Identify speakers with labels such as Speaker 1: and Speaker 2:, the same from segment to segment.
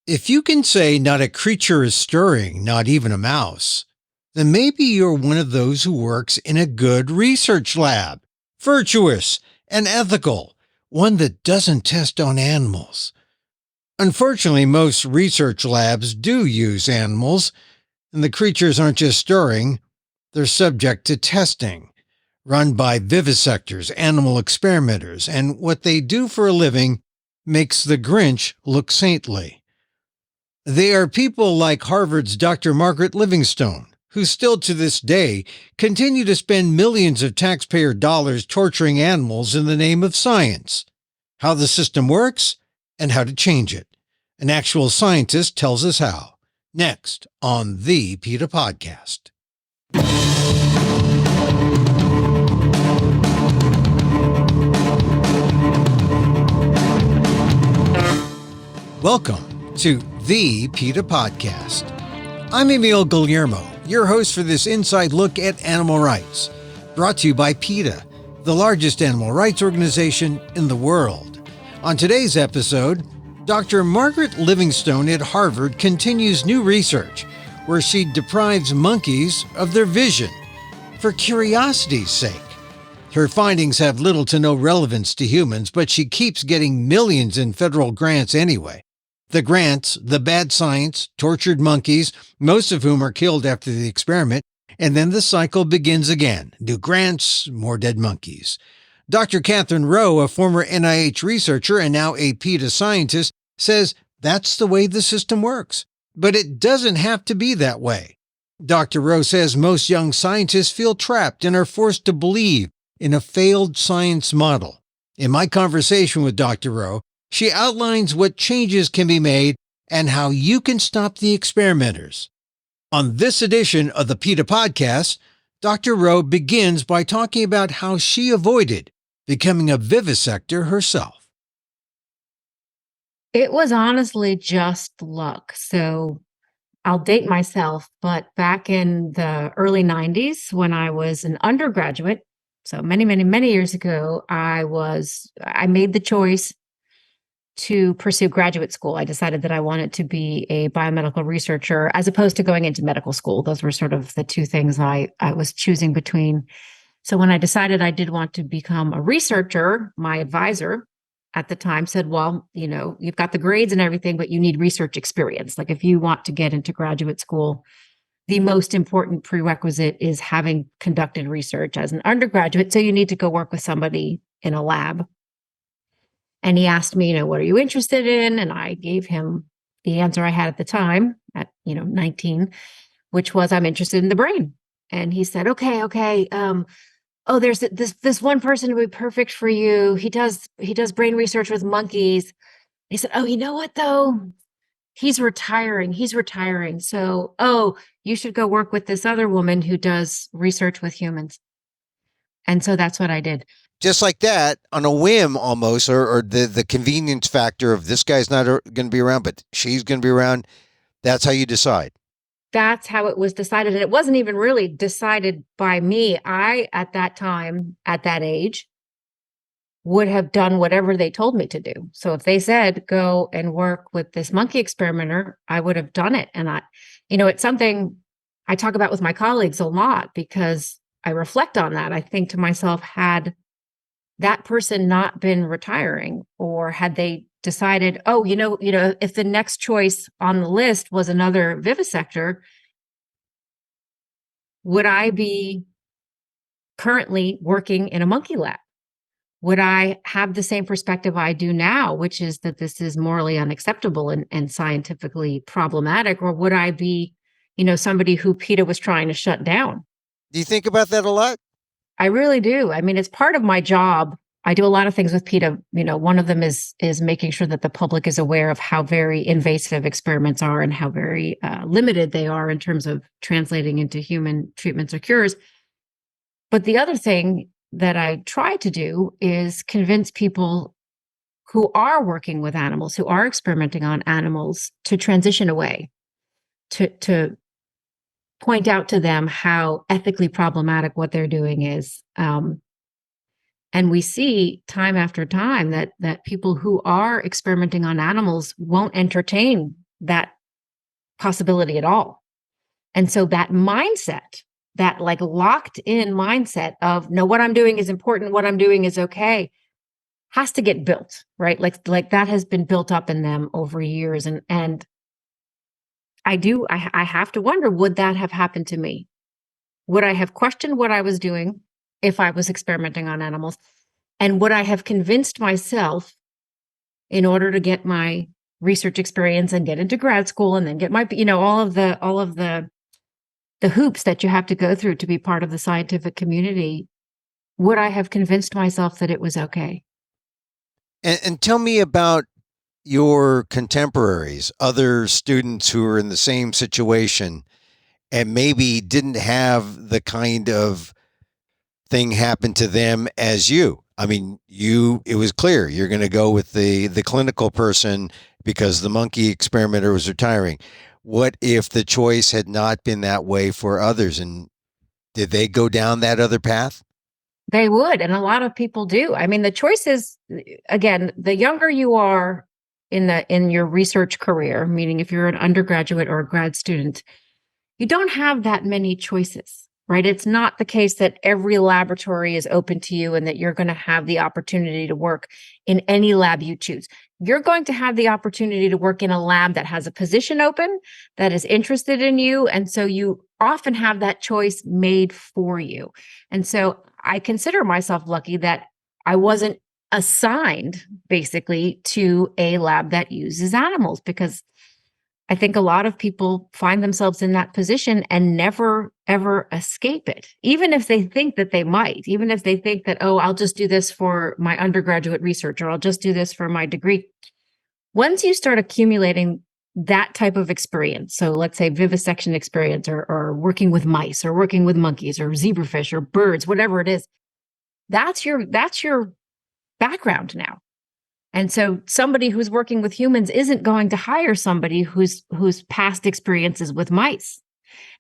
Speaker 1: If you can say not a creature is stirring, not even a mouse, then maybe you're one of those who works in a good research lab, virtuous and ethical, one that doesn't test on animals. Unfortunately, most research labs do use animals, and the creatures aren't just stirring, they're subject to testing, run by vivisectors, animal experimenters, and what they do for a living makes the Grinch look saintly. They are people like Harvard's Dr. Margaret Livingstone, who still to this day continue to spend millions of taxpayer dollars torturing animals in the name of science, how the system works, and how to change it. An actual scientist tells us how. Next on the PETA Podcast. Welcome to the PETA Podcast. I'm Emil Guillermo, your host for this inside look at animal rights, brought to you by PETA, the largest animal rights organization in the world. On today's episode, Dr. Margaret Livingstone at Harvard continues new research where she deprives monkeys of their vision for curiosity's sake. Her findings have little to no relevance to humans, but she keeps getting millions in federal grants anyway. The grants, the bad science, tortured monkeys, most of whom are killed after the experiment, and then the cycle begins again. New grants, more dead monkeys. Dr. Katherine Roe, a former NIH researcher and now a PETA scientist, says that's the way the system works. But it doesn't have to be that way. Dr. Roe says most young scientists feel trapped and are forced to believe in a failed science model. In my conversation with Dr. Roe, she outlines what changes can be made and how you can stop the experimenters. On this edition of the PETA Podcast, Dr. Roe begins by talking about how she avoided becoming a vivisector herself.
Speaker 2: It was honestly just luck. So I'll date myself, but back in the early 90s when I was an undergraduate, so many years ago, I made the choice to pursue graduate school. I decided that I wanted to be a biomedical researcher as opposed to going into medical school. Those were sort of the two things I was choosing between. So when I decided I did want to become a researcher, my advisor at the time said, well, you've got the grades and everything, but you need research experience. Like if you want to get into graduate school, the most important prerequisite is having conducted research as an undergraduate. So you need to go work with somebody in a lab. And he asked me, what are you interested in? And I gave him the answer I had at the time at, 19, which was I'm interested in the brain. And he said, okay. There's this one person who would be perfect for you. He does brain research with monkeys. He said, oh, you know what though? He's retiring. So, you should go work with this other woman who does research with humans. And so that's what I did.
Speaker 1: Just like that, on a whim almost, or the convenience factor of this guy's not going to be around, but she's going to be around. That's how you decide.
Speaker 2: That's how it was decided. And it wasn't even really decided by me. I, at that time, at that age, would have done whatever they told me to do. So if they said, go and work with this monkey experimenter, I would have done it. And it's something I talk about with my colleagues a lot because I reflect on that. I think to myself, had that person not been retiring, or had they decided, if the next choice on the list was another vivisector, would I be currently working in a monkey lab? Would I have the same perspective I do now, which is that this is morally unacceptable and scientifically problematic? Or would I be, somebody who PETA was trying to shut down?
Speaker 1: Do you think about that a lot?
Speaker 2: I really do. I mean, it's part of my job. I do a lot of things with PETA. One of them is making sure that the public is aware of how very invasive experiments are and how very limited they are in terms of translating into human treatments or cures. But the other thing that I try to do is convince people who are working with animals, who are experimenting on animals, to transition away, to point out to them how ethically problematic what they're doing is. And we see time after time that people who are experimenting on animals won't entertain that possibility at all. And so that mindset, that like locked in mindset of no, what I'm doing is important, what I'm doing is okay, has to get built, right? Like that has been built up in them over years. And I have to wonder, would that have happened to me? Would I have questioned what I was doing if I was experimenting on animals? And would I have convinced myself in order to get my research experience and get into grad school and then get my, all of the hoops that you have to go through to be part of the scientific community, would I have convinced myself that it was okay?
Speaker 1: And tell me about your contemporaries, other students who are in the same situation and maybe didn't have the kind of thing happen to them as you. I mean, it was clear you're going to go with the clinical person because the monkey experimenter was retiring. What if the choice had not been that way for others? And did they go down that other path?
Speaker 2: They would. And a lot of people do. I mean, the choice is, again, the younger you are in your research career, meaning if you're an undergraduate or a grad student, you don't have that many choices, right? It's not the case that every laboratory is open to you and that you're going to have the opportunity to work in any lab you choose. You're going to have the opportunity to work in a lab that has a position open, that is interested in you. And so you often have that choice made for you. And so I consider myself lucky that I wasn't assigned basically to a lab that uses animals, because I think a lot of people find themselves in that position and never, ever escape it, even if they think that they might, even if they think that, oh, I'll just do this for my undergraduate research, or I'll just do this for my degree. Once you start accumulating that type of experience, so let's say vivisection experience, or working with mice, or working with monkeys, or zebrafish, or birds, whatever it is, that's your background now. And so somebody who's working with humans isn't going to hire somebody whose past experiences with mice.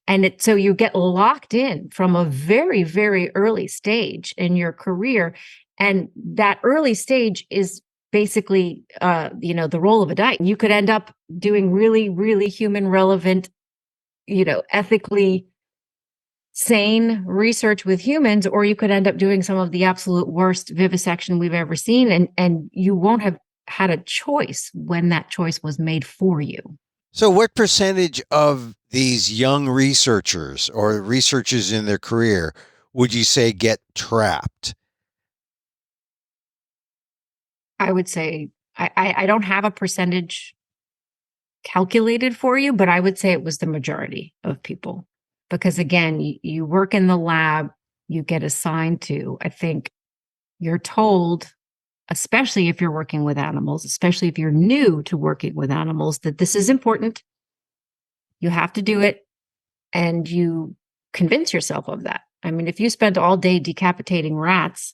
Speaker 2: And so you get locked in from a very, very early stage in your career. And that early stage is basically, the roll of a dice. You could end up doing really, really human relevant, ethically sane research with humans, or you could end up doing some of the absolute worst vivisection we've ever seen. And you won't have had a choice when that choice was made for you.
Speaker 1: So what percentage of these young researchers or researchers in their career would you say get trapped?
Speaker 2: I would say, I don't have a percentage calculated for you, but I would say it was the majority of people. Because again, you work in the lab, you get assigned to, I think you're told, especially if you're working with animals, especially if you're new to working with animals, that this is important. You have to do it. And you convince yourself of that. I mean, if you spent all day decapitating rats,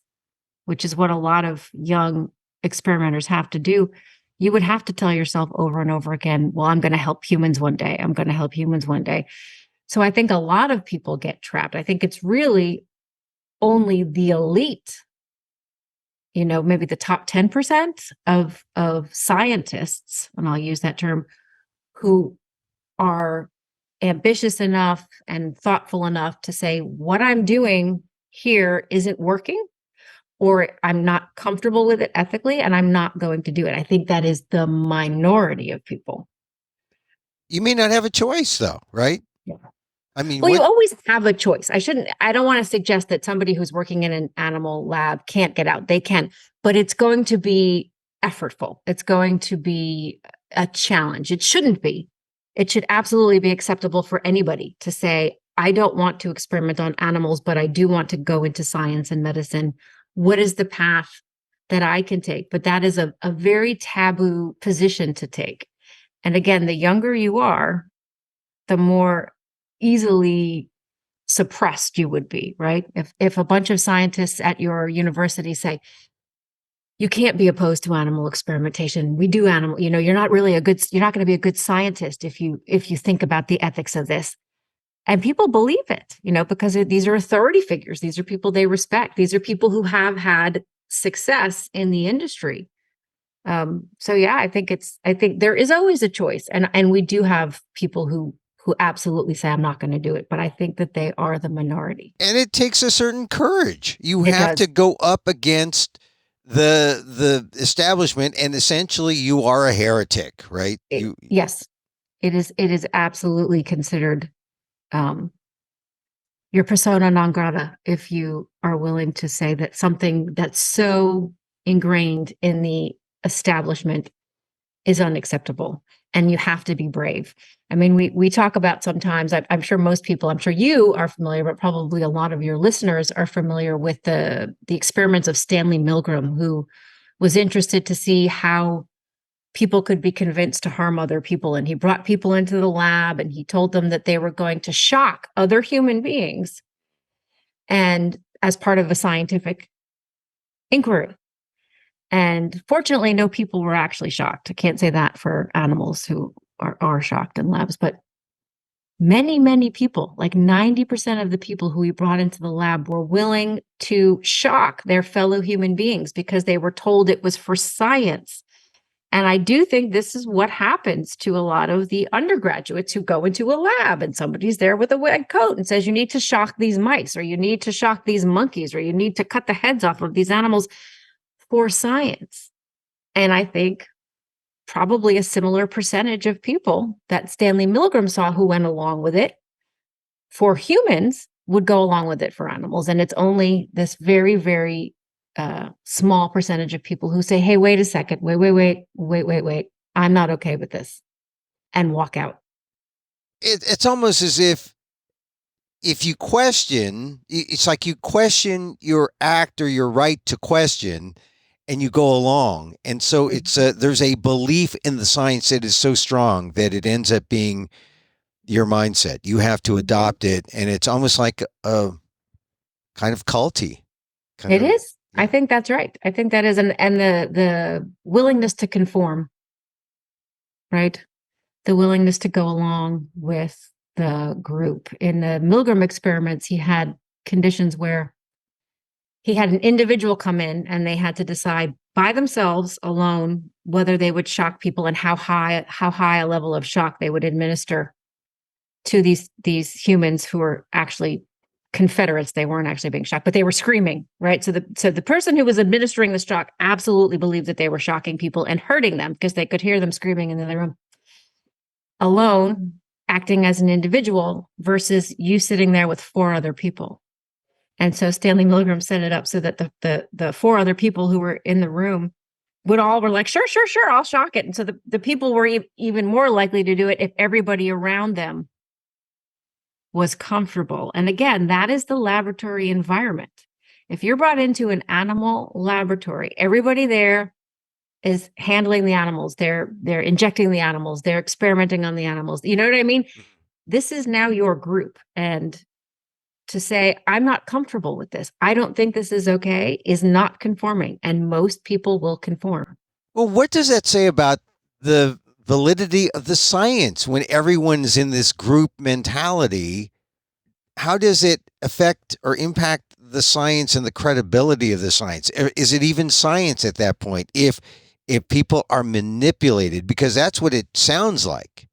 Speaker 2: which is what a lot of young experimenters have to do, you would have to tell yourself over and over again, well, I'm going to help humans one day. I'm going to help humans one day. So I think a lot of people get trapped. I think it's really only the elite, maybe the top 10% of scientists, and I'll use that term, who are ambitious enough and thoughtful enough to say, what I'm doing here isn't working, or I'm not comfortable with it ethically, and I'm not going to do it. I think that is the minority of people.
Speaker 1: You may not have a choice though, right?
Speaker 2: Yeah.
Speaker 1: I mean,
Speaker 2: well, you always have a choice. I don't want to suggest that somebody who's working in an animal lab can't get out. They can, but it's going to be effortful. It's going to be a challenge. It shouldn't be. It should absolutely be acceptable for anybody to say, I don't want to experiment on animals, but I do want to go into science and medicine. What is the path that I can take? But that is a very taboo position to take. And again, the younger you are, the more easily suppressed you would be, right? If a bunch of scientists at your university say, you can't be opposed to animal experimentation. We do animal, you're not going to be a good scientist if you think about the ethics of this. And people believe it, because these are authority figures. These are people they respect. These are people who have had success in the industry. So yeah, I think there is always a choice. And we do have people who absolutely say, I'm not going to do it. But I think that they are the minority.
Speaker 1: And it takes a certain courage. You
Speaker 2: It
Speaker 1: have to
Speaker 2: does.
Speaker 1: go up against the establishment, and essentially you are a heretic, right?
Speaker 2: Yes, it is absolutely considered um, your persona non grata if you are willing to say that something that's so ingrained in the establishment is unacceptable, and you have to be brave. I mean, we talk about sometimes, I'm sure most people, I'm sure you are familiar, but probably a lot of your listeners are familiar with the experiments of Stanley Milgram, who was interested to see how people could be convinced to harm other people. And he brought people into the lab and he told them that they were going to shock other human beings, and as part of a scientific inquiry. And fortunately, no people were actually shocked. I can't say that for animals who are shocked in labs, but many, many people, like 90% of the people who we brought into the lab, were willing to shock their fellow human beings because they were told it was for science. And I do think this is what happens to a lot of the undergraduates who go into a lab and somebody's there with a red coat and says, you need to shock these mice, or you need to shock these monkeys, or you need to cut the heads off of these animals for science. And I think probably a similar percentage of people that Stanley Milgram saw who went along with it for humans would go along with it for animals. And it's only this very, very small percentage of people who say, hey, wait a second, wait. I'm not okay with this, and walk out.
Speaker 1: It's almost as if you question, it's like you question your act or your right to question, and you go along. And so there's a belief in the science that is so strong that it ends up being your mindset. You have to adopt it. And it's almost like a kind of culty.
Speaker 2: It is. Yeah. I think that's right. I think that is. And the willingness to conform, right? The willingness to go along with the group. In the Milgram experiments, he had conditions where he had an individual come in and they had to decide by themselves alone whether they would shock people and how high a level of shock they would administer to these humans who were actually Confederates. They weren't actually being shocked, but they were screaming, right? So the person who was administering the shock absolutely believed that they were shocking people and hurting them because they could hear them screaming in the other room. Alone, acting as an individual versus you sitting there with 4 other people. And so Stanley Milgram set it up so that the 4 other people who were in the room were like, sure, I'll shock it. And so the people were even more likely to do it if everybody around them was comfortable. And again, that is the laboratory environment. If you're brought into an animal laboratory, everybody there is handling the animals. They're injecting the animals. They're experimenting on the animals. You know what I mean? This is now your group. And to say, I'm not comfortable with this, I don't think this is okay, is not conforming. And most people will conform.
Speaker 1: Well, what does that say about the validity of the science when everyone's in this group mentality? How does it affect or impact the science and the credibility of the science? Is it even science at that point if people are manipulated? Because that's what it sounds like.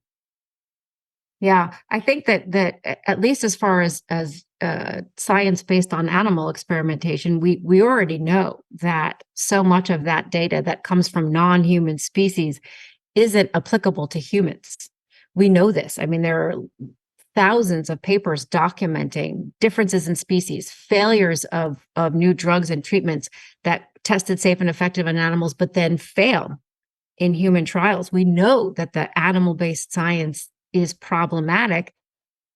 Speaker 2: Yeah, I think that at least as far as science based on animal experimentation, we already know that so much of that data that comes from non-human species isn't applicable to humans. We know this. I mean, there are thousands of papers documenting differences in species, failures of new drugs and treatments that tested safe and effective in animals, but then fail in human trials. We know that the animal-based science is problematic,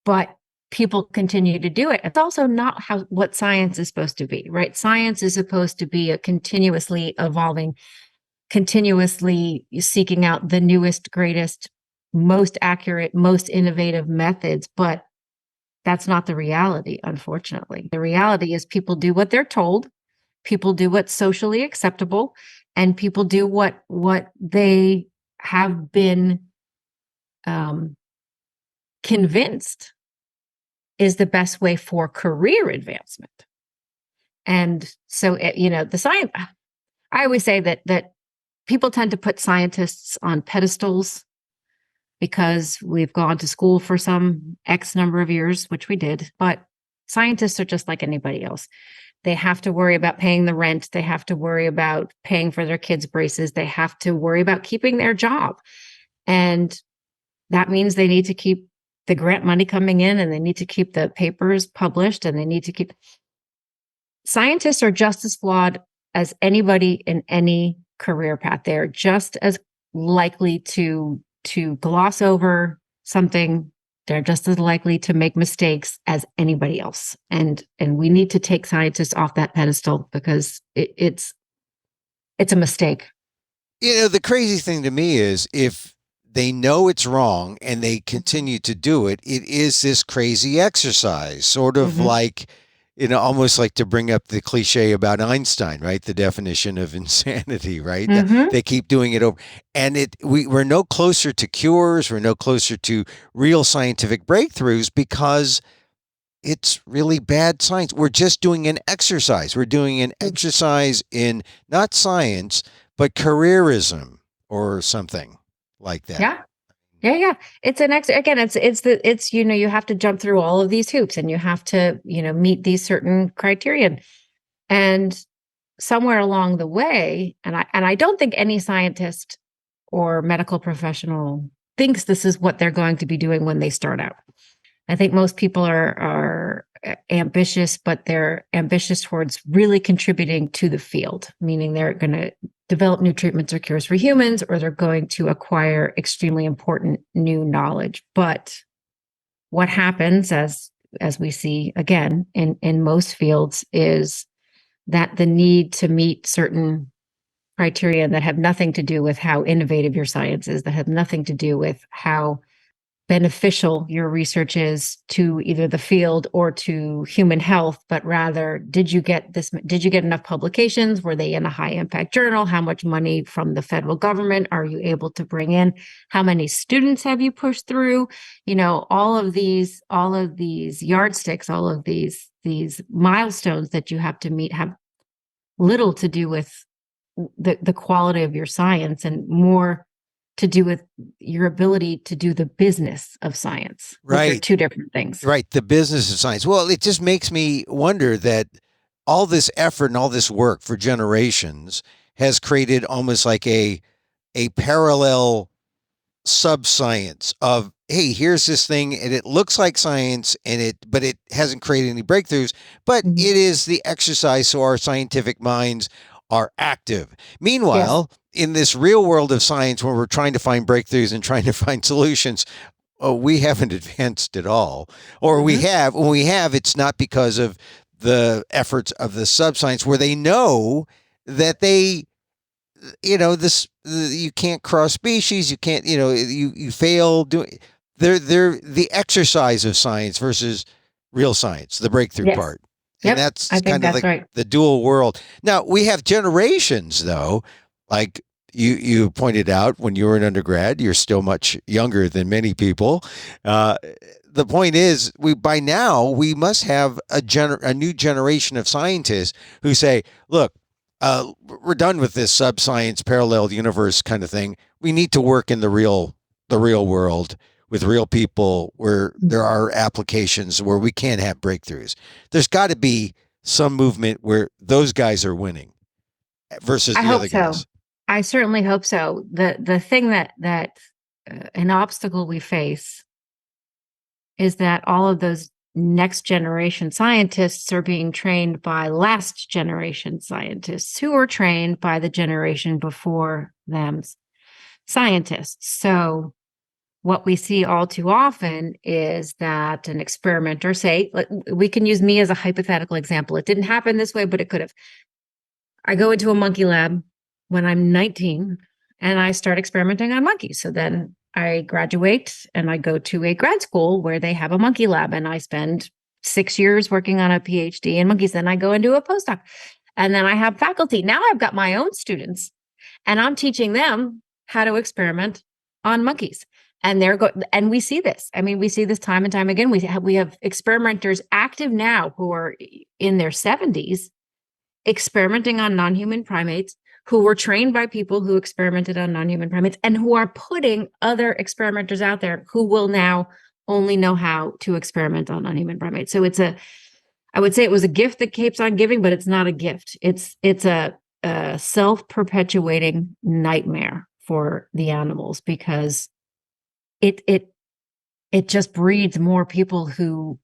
Speaker 2: but people continue to do it. It's also not what science is supposed to be, right? Science is supposed to be a continuously evolving, continuously seeking out the newest, greatest, most accurate, most innovative methods, but that's not the reality, unfortunately. The reality is people do what they're told, people do what's socially acceptable, and people do what they have been convinced is the best way for career advancement. And so, the science, I always say that people tend to put scientists on pedestals because we've gone to school for some X number of years, which we did. But scientists are just like anybody else. They have to worry about paying the rent. They have to worry about paying for their kids' braces. They have to worry about keeping their job. And that means they need to keep the grant money coming in, and they need to keep the papers published, and they need to keep. Scientists are just as flawed as anybody in any career path. They're just as likely to gloss over something. They're just as likely to make mistakes as anybody else. And we need to take scientists off that pedestal because it's a mistake.
Speaker 3: The crazy thing to me is if they know it's wrong and they continue to do it, it is this crazy exercise, sort of like, almost like to bring up the cliche about Einstein, right? The definition of insanity, right? They keep doing it over. And we're no closer to cures. We're no closer to real scientific breakthroughs because it's really bad science. We're just doing an exercise. We're doing an exercise in not science, but careerism or something like that.
Speaker 2: Yeah. Yeah. It's it's you have to jump through all of these hoops, and you have to, meet these certain criterion. And somewhere along the way, and I don't think any scientist or medical professional thinks this is what they're going to be doing when they start out. I think most people are ambitious, but they're ambitious towards really contributing to the field, meaning they're going to develop new treatments or cures for humans, or they're going to acquire extremely important new knowledge. But what happens, as we see again in most fields, is that the need to meet certain criteria that have nothing to do with how innovative your science is, that have nothing to do with how beneficial your research is to either the field or to human health, but rather, did you get enough publications? Were they in a high impact journal? How much money from the federal government are you able to bring in? How many students have you pushed through? All of these yardsticks, all of these milestones that you have to meet have little to do with the quality of your science, and more to do with your ability to do the business of science.
Speaker 3: Right.
Speaker 2: Which are two different things.
Speaker 3: Right. The business of science. Well, it just makes me wonder that all this effort and all this work for generations has created almost like a parallel sub-science of, hey, here's this thing and it looks like science but it hasn't created any breakthroughs, but it is the exercise so our scientific minds are active. Meanwhile, in this real world of science, where we're trying to find breakthroughs and trying to find solutions, we haven't advanced at all. Or we have. When we have, it's not because of the efforts of the subscience, where they know that you can't cross species, you can't, you fail doing. They're the exercise of science versus real science, the breakthrough part. And that's kind of like the dual world. Now, we have generations, though, like you pointed out when you were an undergrad. You're still much younger than many people. The point is, by now, we must have a new generation of scientists who say, look, we're done with this sub-science parallel universe kind of thing. We need to work in the real world with real people, where there are applications where we can have breakthroughs. There's got to be some movement where those guys are winning versus the other guys.
Speaker 2: I certainly hope so. The thing that an obstacle we face is that all of those next generation scientists are being trained by last generation scientists who were trained by the generation before them scientists. So what we see all too often is that an experimenter, say, we can use me as a hypothetical example. It didn't happen this way, but it could have. I go into a monkey lab when I'm 19 and I start experimenting on monkeys. So then I graduate and I go to a grad school where they have a monkey lab, and I spend 6 years working on a PhD in monkeys. Then I go and do a postdoc, and then I have faculty. Now I've got my own students, and I'm teaching them how to experiment on monkeys. And and we see this. I mean, we see this time and time again. We have experimenters active now who are in their 70s experimenting on non-human primates, who were trained by people who experimented on non-human primates and who are putting other experimenters out there who will now only know how to experiment on non-human primates. So I would say it was a gift that keeps on giving, but it's not a gift. It's a self-perpetuating nightmare for the animals, because it just breeds more people who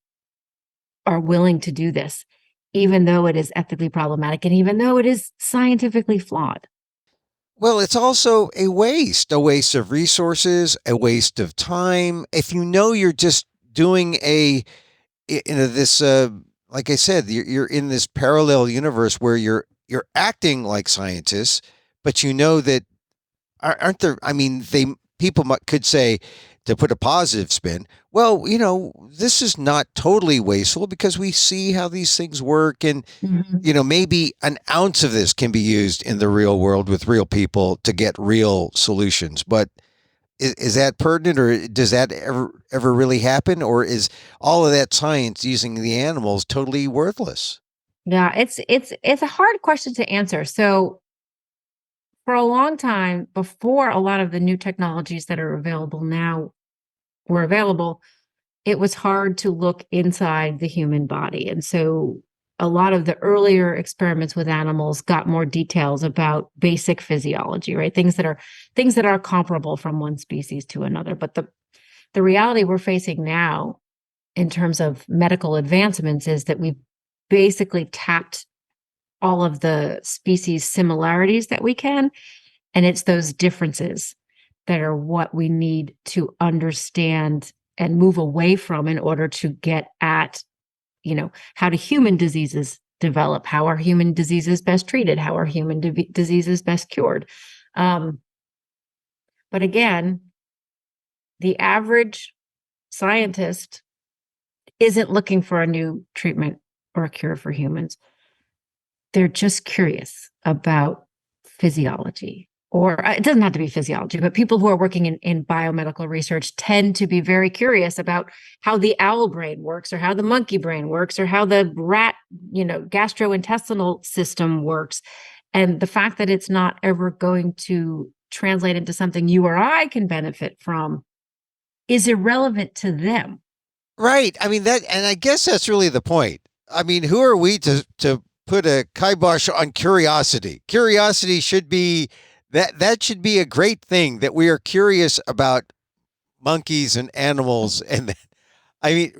Speaker 2: are willing to do this, even though it is ethically problematic and even though it is scientifically flawed.
Speaker 3: Well, it's also a waste of resources, a waste of time. If you know you're just doing this, like I said, you're in this parallel universe where you're acting like scientists, but you know that aren't there? I mean, people could say, to put a positive spin, well, this is not totally wasteful because we see how these things work, and maybe an ounce of this can be used in the real world with real people to get real solutions. But is that pertinent, or does that ever really happen, or is all of that science using the animals totally worthless?
Speaker 2: Yeah, it's a hard question to answer. So for a long time, before a lot of the new technologies that are available now were available, it was hard to look inside the human body. And so a lot of the earlier experiments with animals got more details about basic physiology, right? Things that are comparable from one species to another. But the reality we're facing now in terms of medical advancements is that we've basically tapped all of the species similarities that we can. And it's those differences that are what we need to understand and move away from in order to get at, how do human diseases develop? How are human diseases best treated? How are human diseases best cured? But again, the average scientist isn't looking for a new treatment or a cure for humans. They're just curious about physiology. Or it doesn't have to be physiology, but people who are working in biomedical research tend to be very curious about how the owl brain works, or how the monkey brain works, or how the rat, gastrointestinal system works. And the fact that it's not ever going to translate into something you or I can benefit from is irrelevant to them.
Speaker 3: Right. I mean, and I guess that's really the point. I mean, who are we to put a kibosh on curiosity? Curiosity should be that should be a great thing, that we are curious about monkeys and animals. And I mean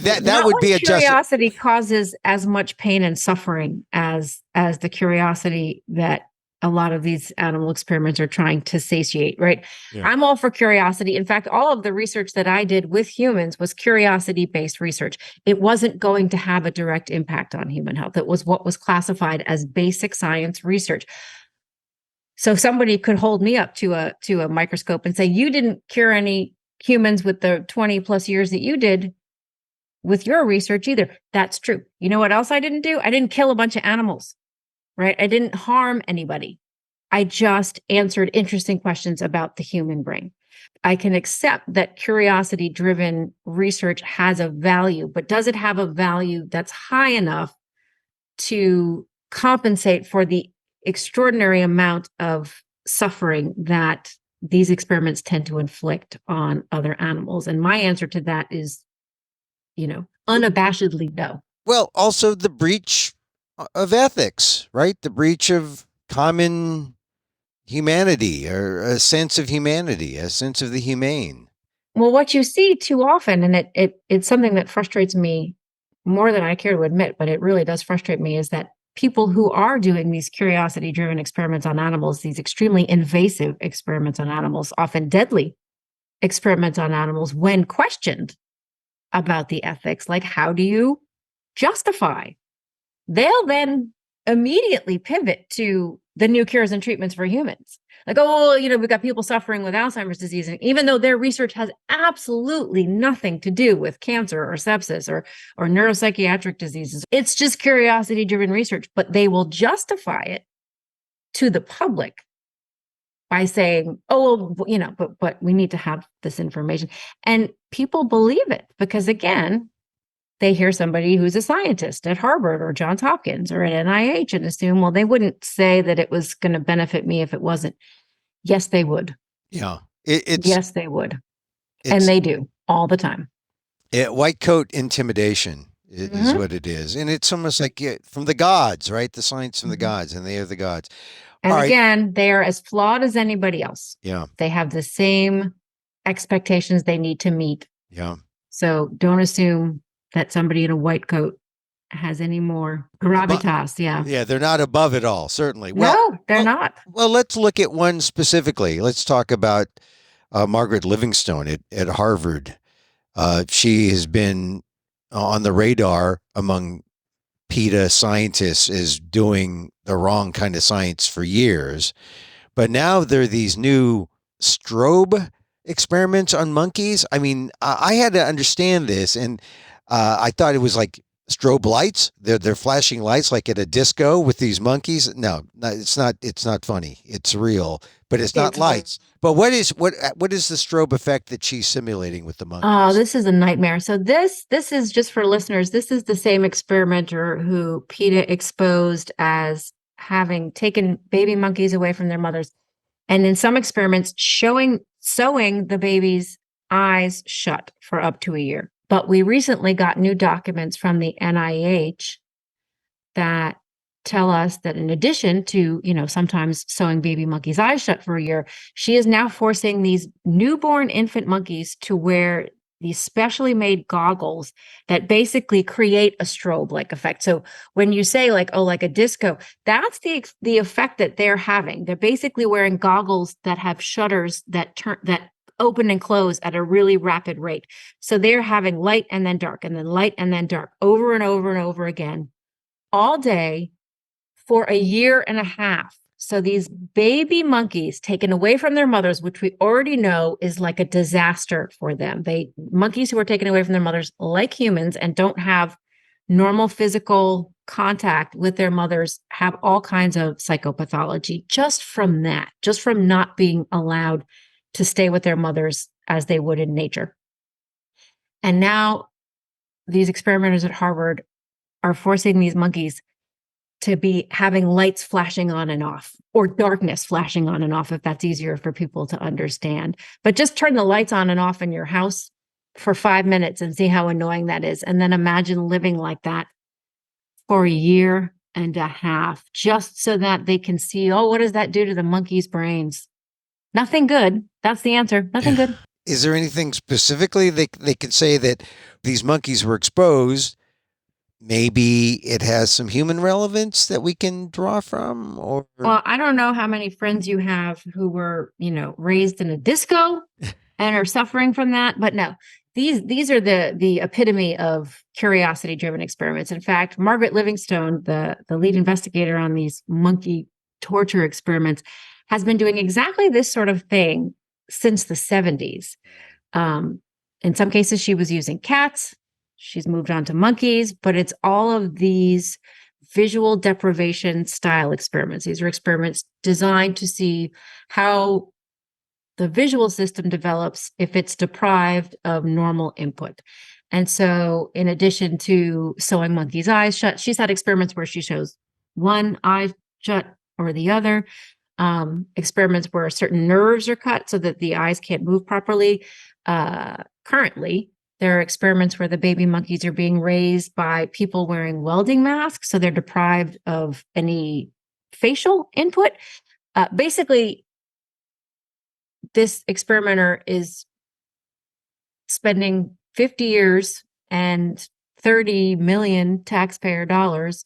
Speaker 3: that would be a
Speaker 2: curiosity causes as much pain and suffering as the curiosity that a lot of these animal experiments are trying to satiate, right? Yeah. I'm all for curiosity. In fact, all of the research that I did with humans was curiosity-based research. It wasn't going to have a direct impact on human health. It was what was classified as basic science research. So somebody could hold me up to a microscope and say, you didn't cure any humans with the 20 plus years that you did with your research either. That's true. You know what else I didn't do? I didn't kill a bunch of animals, right? I didn't harm anybody. I just answered interesting questions about the human brain. I can accept that curiosity-driven research has a value, but does it have a value that's high enough to compensate for the extraordinary amount of suffering that these experiments tend to inflict on other animals? And my answer to that is, unabashedly no.
Speaker 3: Well, also the breach of ethics, right? The breach of common humanity, or a sense of humanity, a sense of the humane.
Speaker 2: Well, what you see too often, and it's something that frustrates me more than I care to admit, but it really does frustrate me, is that people who are doing these curiosity-driven experiments on animals, these extremely invasive experiments on animals, often deadly experiments on animals, when questioned about the ethics, like how do you justify? They'll then immediately pivot to the new cures and treatments for humans. Like, we've got people suffering with Alzheimer's disease, and even though their research has absolutely nothing to do with cancer or sepsis or neuropsychiatric diseases, it's just curiosity-driven research, but they will justify it to the public by saying, but we need to have this information. And people believe it because, again, they hear somebody who's a scientist at Harvard or Johns Hopkins or at NIH and assume, well, they wouldn't say that it was going to benefit me if it wasn't. Yes, they would.
Speaker 3: Yeah.
Speaker 2: Yes, they would. And they do all the time.
Speaker 3: White coat intimidation is what it is. And it's almost like from the gods, right? The science from the gods, and they are the gods.
Speaker 2: And again, they are as flawed as anybody else.
Speaker 3: Yeah.
Speaker 2: They have the same expectations they need to meet.
Speaker 3: Yeah.
Speaker 2: So don't assume that somebody in a white coat has any more gravitas.
Speaker 3: Yeah, they're not above it all, certainly.
Speaker 2: No, they're not.
Speaker 3: Well, let's look at one specifically. Let's talk about Margaret Livingstone at Harvard. She has been on the radar among PETA scientists as doing the wrong kind of science for years. But now there are these new strobe experiments on monkeys. I mean, I had to understand this, and I thought it was like strobe lights. They're flashing lights like at a disco with these monkeys. No, it's not. It's not funny. It's real, but it's not lights. But what is the strobe effect that she's simulating with the monkeys?
Speaker 2: Oh, this is a nightmare. So this is just for listeners. This is the same experimenter who PETA exposed as having taken baby monkeys away from their mothers, and in some experiments sewing the baby's eyes shut for up to a year. But we recently got new documents from the NIH that tell us that in addition to, sometimes sewing baby monkeys' eyes shut for a year, she is now forcing these newborn infant monkeys to wear these specially made goggles that basically create a strobe-like effect. So when you say like a disco, that's the effect that they're having. They're basically wearing goggles that have shutters that open and close at a really rapid rate. So they're having light and then dark and then light and then dark over and over and over again all day for a year and a half. So these baby monkeys taken away from their mothers, which we already know is like a disaster for them. Monkeys who are taken away from their mothers, like humans, and don't have normal physical contact with their mothers, have all kinds of psychopathology just from that, just from not being allowed to stay with their mothers as they would in nature. And now these experimenters at Harvard are forcing these monkeys to be having lights flashing on and off, or darkness flashing on and off, if that's easier for people to understand. But just turn the lights on and off in your house for 5 minutes and see how annoying that is. And then imagine living like that for a year and a half, just so that they can see, what does that do to the monkey's brains? Nothing good. That's the answer. Nothing good.
Speaker 3: Is there anything specifically they could say that these monkeys were exposed? Maybe it has some human relevance that we can draw from, or
Speaker 2: well, I don't know how many friends you have who were, raised in a disco and are suffering from that, but no, these are the epitome of curiosity-driven experiments. In fact, Margaret Livingstone, the lead investigator on these monkey torture experiments, has been doing exactly this sort of thing since the 70s. In some cases, she was using cats. She's moved on to monkeys, but it's all of these visual deprivation style experiments. These are experiments designed to see how the visual system develops if it's deprived of normal input. And so in addition to sewing monkeys' eyes shut, she's had experiments where she shows one eye shut or the other. Experiments where certain nerves are cut so that the eyes can't move properly. Currently, there are experiments where the baby monkeys are being raised by people wearing welding masks, so they're deprived of any facial input. Basically, this experimenter is spending 50 years and 30 million taxpayer dollars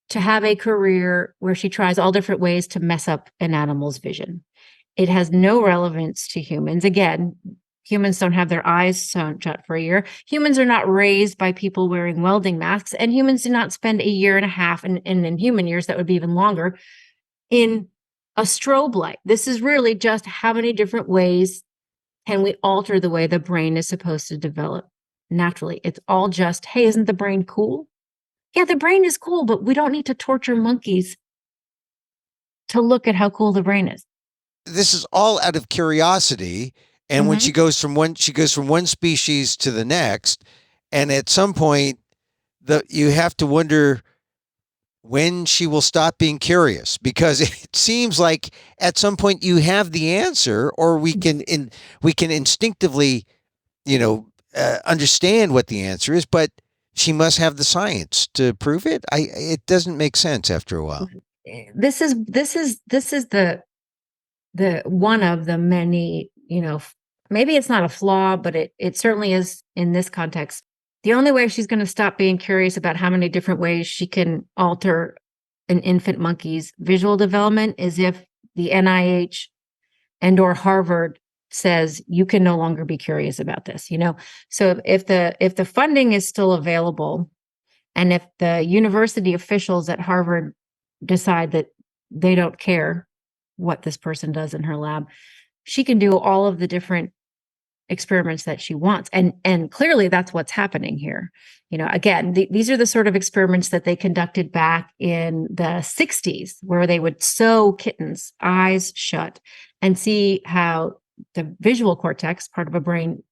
Speaker 2: to have a career where she tries all different ways to mess up an animal's vision. It has no relevance to humans. Again, humans don't have their eyes sewn shut for a year. Humans are not raised by people wearing welding masks, and humans do not spend a year and a half, and in human years, that would be even longer, in a strobe light. This is really just how many different ways can we alter the way the brain is supposed to develop naturally. It's all just, hey, isn't the brain cool? Yeah, the brain is cool, but we don't need to torture monkeys to look at how cool the brain is.
Speaker 3: This is all out of curiosity. And when she goes from one species to the next, And at some point, you have to wonder when she will stop being curious, because it seems like at some point you have the answer, or we can instinctively, understand what the answer is, but she must have the science to prove it. It doesn't make sense after a while.
Speaker 2: This is the one of the many, maybe it's not a flaw, but it certainly is in this context. The only way she's going to stop being curious about how many different ways she can alter an infant monkey's visual development is if the NIH and/or Harvard says you can no longer be curious about this. So if the funding is still available, and if the university officials at Harvard decide that they don't care what this person does in her lab, she can do all of the different experiments that she wants. And clearly that's what's happening here. Again, these are the sort of experiments that they conducted back in the 60s, where they would sew kittens, eyes shut, and see how the visual cortex, part of a brain,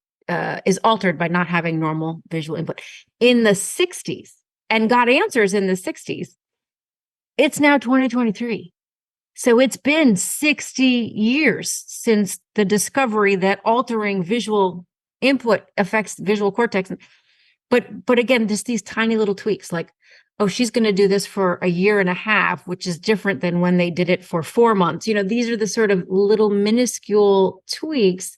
Speaker 2: is altered by not having normal visual input in the 60s, and got answers in the 60s. It's now 2023. So it's been 60 years since the discovery that altering visual input affects the visual cortex. But again, just these tiny little tweaks, like, oh, she's going to do this for a year and a half, which is different than when they did it for 4 months. These are the sort of little minuscule tweaks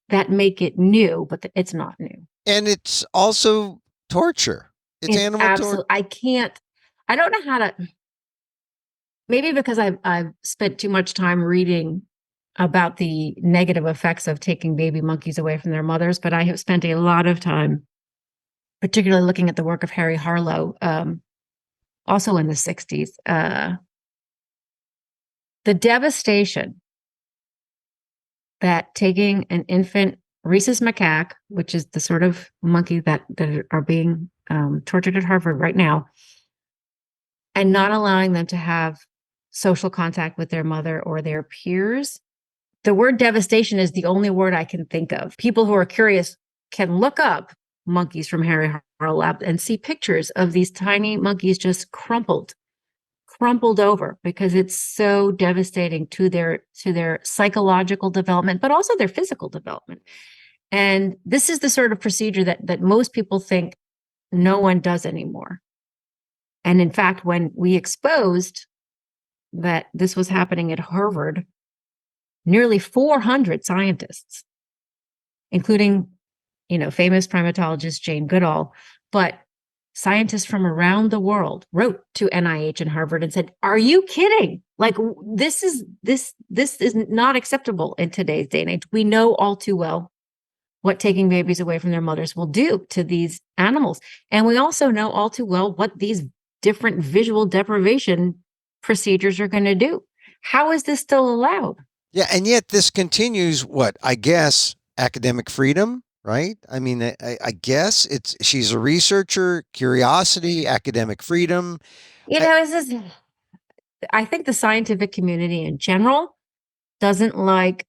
Speaker 2: that make it new, but it's not new.
Speaker 3: And it's also torture. It's animal torture.
Speaker 2: I don't know how to. Maybe because I've spent too much time reading about the negative effects of taking baby monkeys away from their mothers, but I have spent a lot of time, particularly looking at the work of Harry Harlow, also in the 60s. The devastation that taking an infant rhesus macaque, which is the sort of monkey that are being tortured at Harvard right now, and not allowing them to have social contact with their mother or their peers. The word devastation is the only word I can think of. People who are curious can look up monkeys from Harry Harlow lab and see pictures of these tiny monkeys just crumpled over, because it's so devastating to their psychological development, but also their physical development. And this is the sort of procedure that most people think no one does anymore. And in fact, when we exposed that this was happening at Harvard, nearly 400 scientists, including, famous primatologist Jane Goodall, but scientists from around the world wrote to NIH and Harvard and said, "Are you kidding? Like, this is not acceptable in today's day and age. We know all too well what taking babies away from their mothers will do to these animals. And we also know all too well what these different visual deprivation procedures are going to do. How is this still allowed?"
Speaker 3: Yeah, and yet this continues, I guess, academic freedom, right? I mean, I guess she's a researcher, curiosity, academic freedom.
Speaker 2: I think the scientific community in general doesn't like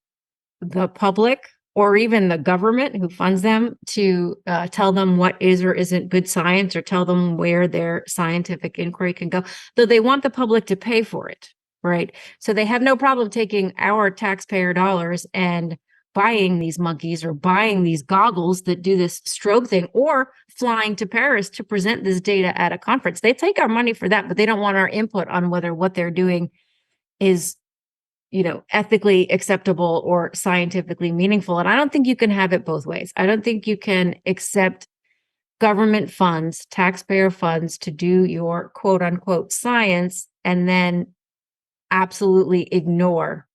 Speaker 2: the public or even the government who funds them to tell them what is or isn't good science, or tell them where their scientific inquiry can go, though they want the public to pay for it, right? So they have no problem taking our taxpayer dollars and buying these monkeys or buying these goggles that do this strobe thing, or flying to Paris to present this data at a conference. They take our money for that, but they don't want our input on whether what they're doing is ethically acceptable or scientifically meaningful. And I don't think you can have it both ways. I don't think you can accept government funds, taxpayer funds, to do your quote unquote science and then absolutely ignore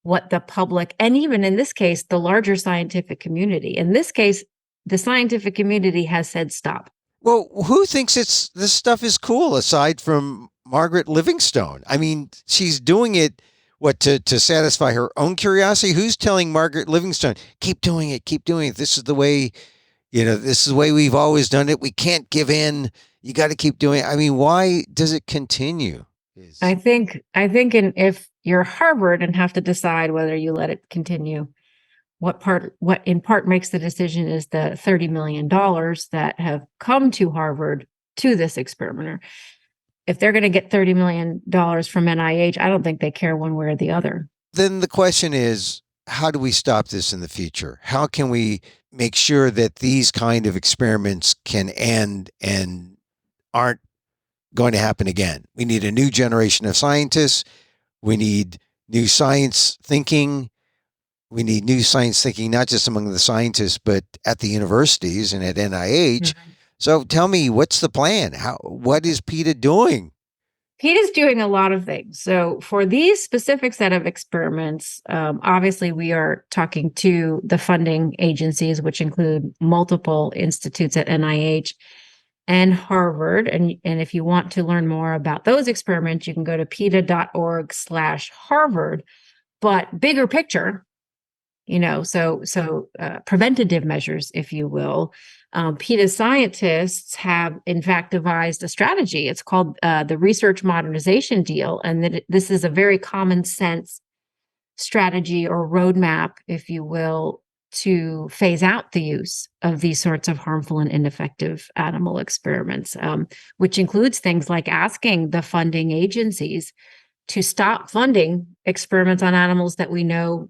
Speaker 2: what the public, and even in this case, the larger scientific community. In this case, the scientific community has said stop.
Speaker 3: Well, who thinks this stuff is cool aside from Margaret Livingstone? I mean, she's doing it to satisfy her own curiosity. Who's telling Margaret Livingstone, keep doing it, keep doing it? This is the way, this is the way we've always done it. We can't give in. You got to keep doing it. I mean, why does it continue?
Speaker 2: I think if you're Harvard and have to decide whether you let it continue, what in part makes the decision is the $30 million that have come to Harvard to this experimenter. If they're going to get $30 million from NIH, I don't think they care one way or the other.
Speaker 3: Then the question is, how do we stop this in the future? How can we make sure that these kind of experiments can end and aren't going to happen again? We need a new generation of scientists. We need new science thinking. We need new science thinking, not just among the scientists, but at the universities and at NIH. Mm-hmm. So tell me, what's the plan? What is PETA doing?
Speaker 2: PETA is doing a lot of things. So for these specific set of experiments, obviously we are talking to the funding agencies, which include multiple institutes at NIH and Harvard. And if you want to learn more about those experiments, you can go to PETA.org/Harvard. But bigger picture, so preventative measures, if you will. PETA scientists have, in fact, devised a strategy. It's called the Research Modernization Deal. And this is a very common sense strategy or roadmap, if you will, to phase out the use of these sorts of harmful and ineffective animal experiments, which includes things like asking the funding agencies to stop funding experiments on animals that we know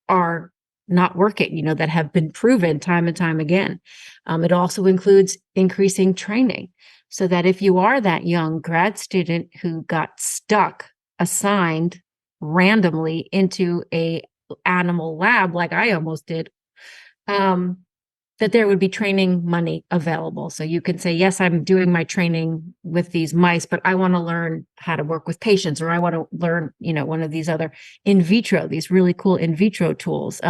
Speaker 2: are not working, that have been proven time and time again. It also includes increasing training so that if you are that young grad student who got assigned randomly into a animal lab, like I almost did, that there would be training money available. So you can say, yes, I'm doing my training with these mice, but I want to learn how to work with patients, or I want to learn, one of these other these really cool in vitro tools.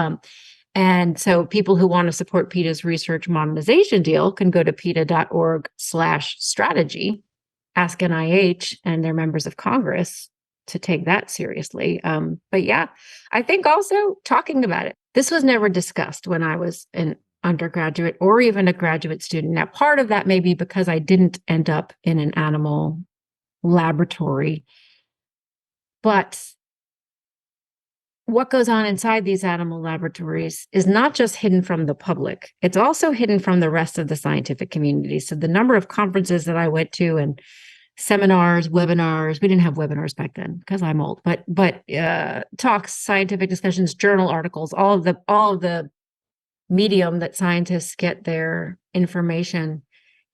Speaker 2: And so people who want to support PETA's Research Modernization Deal can go to PETA.org/strategy, ask NIH and their members of Congress to take that seriously. But yeah, I think also talking about it. This was never discussed when I was an undergraduate or even a graduate student. Now, part of that may be because I didn't end up in an animal laboratory, but what goes on inside these animal laboratories is not just hidden from the public. It's also hidden from the rest of the scientific community. So the number of conferences that I went to and seminars, webinars, we didn't have webinars back then because I'm old, but talks, scientific discussions, journal articles, all of the medium that scientists get their information.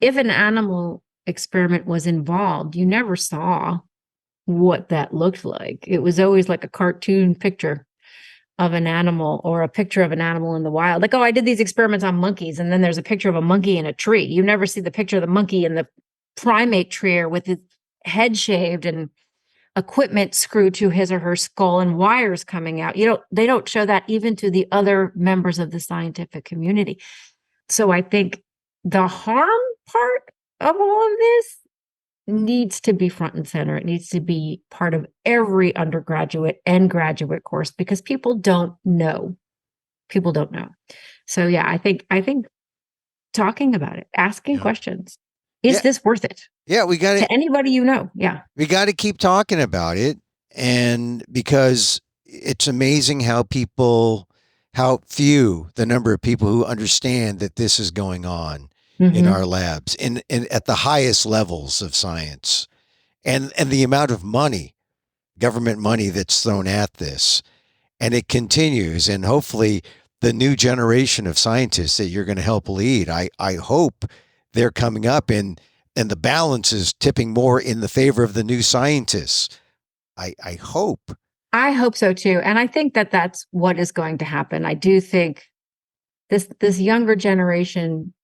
Speaker 2: If an animal experiment was involved, you never saw what that looked like. It was always like a cartoon picture of an animal or a picture of an animal in the wild. Like, oh, I did these experiments on monkeys, and then there's a picture of a monkey in a tree. You never see the picture of the monkey in the primate tree with its head shaved and equipment screwed to his or her skull and wires coming out. They don't show that even to the other members of the scientific community. So I think the harm part of all of this needs to be front and center. It needs to be part of every undergraduate and graduate course because people don't know. So yeah, I think talking about it, asking questions. Is this worth it?
Speaker 3: Yeah, we got
Speaker 2: to anybody Yeah,
Speaker 3: we got to keep talking about it, and because it's amazing how few the number of people who understand that this is going on in our labs, and at the highest levels of science, and the amount of money, government money that's thrown at this, and it continues, and hopefully the new generation of scientists that you're going to help lead, I hope they're coming up and the balance is tipping more in the favor of the new scientists. I hope.
Speaker 2: I hope so too. And I think that that's what is going to happen. I do think this younger generation,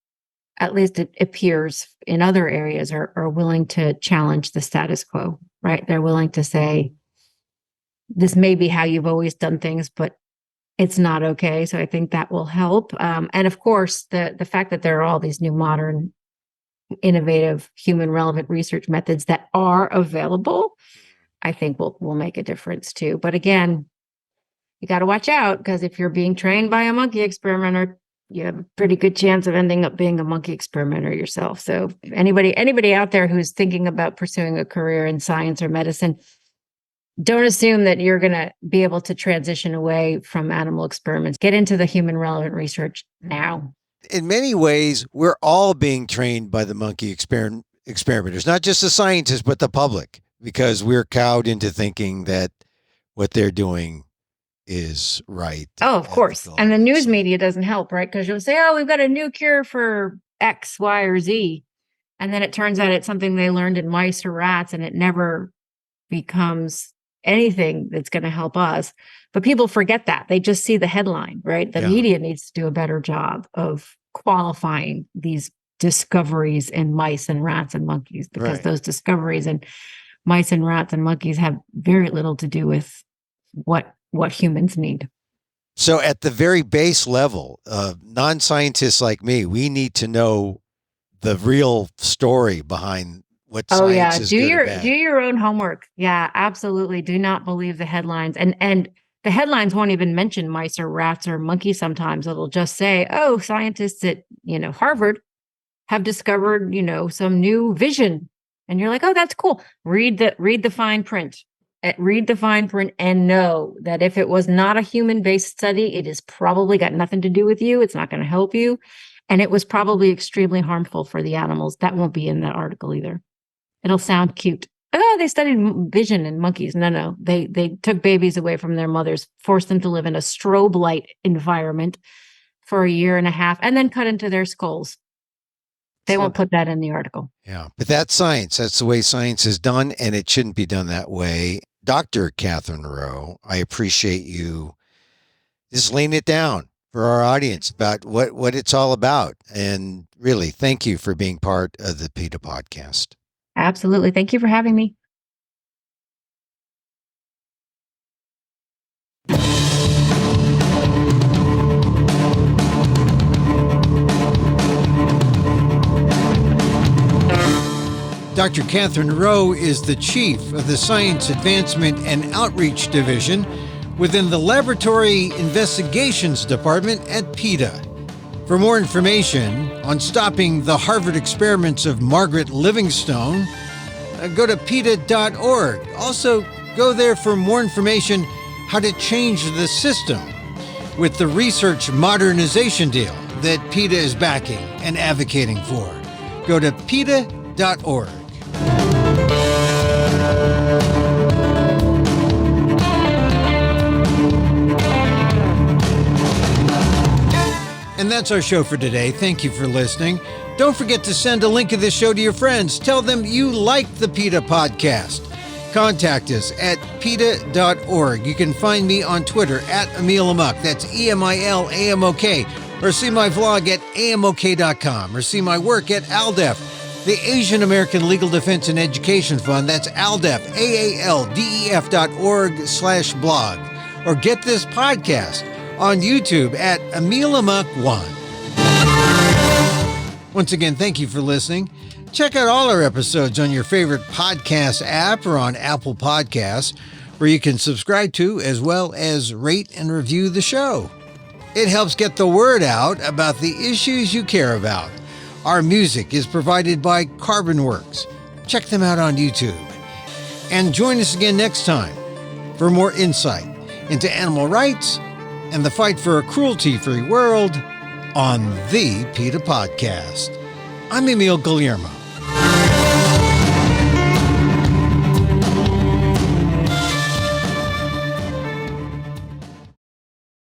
Speaker 2: at least it appears in other areas, are willing to challenge the status quo, right? They're willing to say, this may be how you've always done things, but it's not okay. So I think that will help. And of course, the fact that there are all these new modern, innovative, human relevant research methods that are available, I think will make a difference too. But again, you got to watch out because if you're being trained by a monkey experimenter, you have a pretty good chance of ending up being a monkey experimenter yourself. So if anybody out there who's thinking about pursuing a career in science or medicine, don't assume that you're going to be able to transition away from animal experiments. Get into the human relevant research now.
Speaker 3: In many ways, we're all being trained by the monkey experimenters, not just the scientists, but the public, because we're cowed into thinking that what they're doing is right.
Speaker 2: Oh, of course. And the news media doesn't help, right? Because you'll say, oh, we've got a new cure for X, Y, or Z. And then it turns out it's something they learned in mice or rats, and it never becomes anything that's going to help us. But people forget that. They just see the headline, right? The media needs to do a better job of qualifying these discoveries in mice and rats and monkeys, because those discoveries in mice and rats and monkeys have very little to do with what humans need.
Speaker 3: So at the very base level, non-scientists like me, we need to know the real story behind what science is good or bad.
Speaker 2: Do your own homework. Yeah, absolutely. Do not believe the headlines. And the headlines won't even mention mice or rats or monkeys sometimes. It'll just say, oh, scientists at, Harvard have discovered, some new vision. And you're like, oh, that's cool. Read the fine print. Read the fine print and know that if it was not a human-based study, it is probably got nothing to do with you. It's not going to help you. And it was probably extremely harmful for the animals. That won't be in that article either. It'll sound cute. Oh, they studied vision in monkeys. No. They took babies away from their mothers, forced them to live in a strobe light environment for a year and a half, and then cut into their skulls. They won't put that in the article.
Speaker 3: Yeah, but that's science. That's the way science is done, and it shouldn't be done that way. Dr. Katherine Roe, I appreciate you just laying it down for our audience about what it's all about. And really, thank you for being part of the PETA podcast.
Speaker 2: Absolutely. Thank you for having me.
Speaker 1: Dr. Katherine Roe is the chief of the Science Advancement and Outreach Division within the Laboratory Investigations Department at PETA. For more information on stopping the Harvard experiments of Margaret Livingstone, go to PETA.org. Also, go there for more information how to change the system with the research modernization deal that PETA is backing and advocating for. Go to PETA.org. And that's our show for today. Thank you for listening. Don't forget to send a link of this show to your friends. Tell them you like the PETA podcast. Contact us at PETA.org. You can find me on Twitter at Emil Amok. That's EMILAMOK. Or see my vlog at AMOK.com. Or see my work at ALDEF, the Asian American Legal Defense and Education Fund. That's ALDEF, AALDEF.org/blog. Or get this podcast on YouTube at Emil Amok 1. Once again, thank you for listening. Check out all our episodes on your favorite podcast app or on Apple Podcasts, where you can subscribe to as well as rate and review the show. It helps get the word out about the issues you care about. Our music is provided by Carbonworks. Check them out on YouTube. And join us again next time for more insight into animal rights and the fight for a cruelty-free world on the PETA Podcast. I'm Emil Guillermo.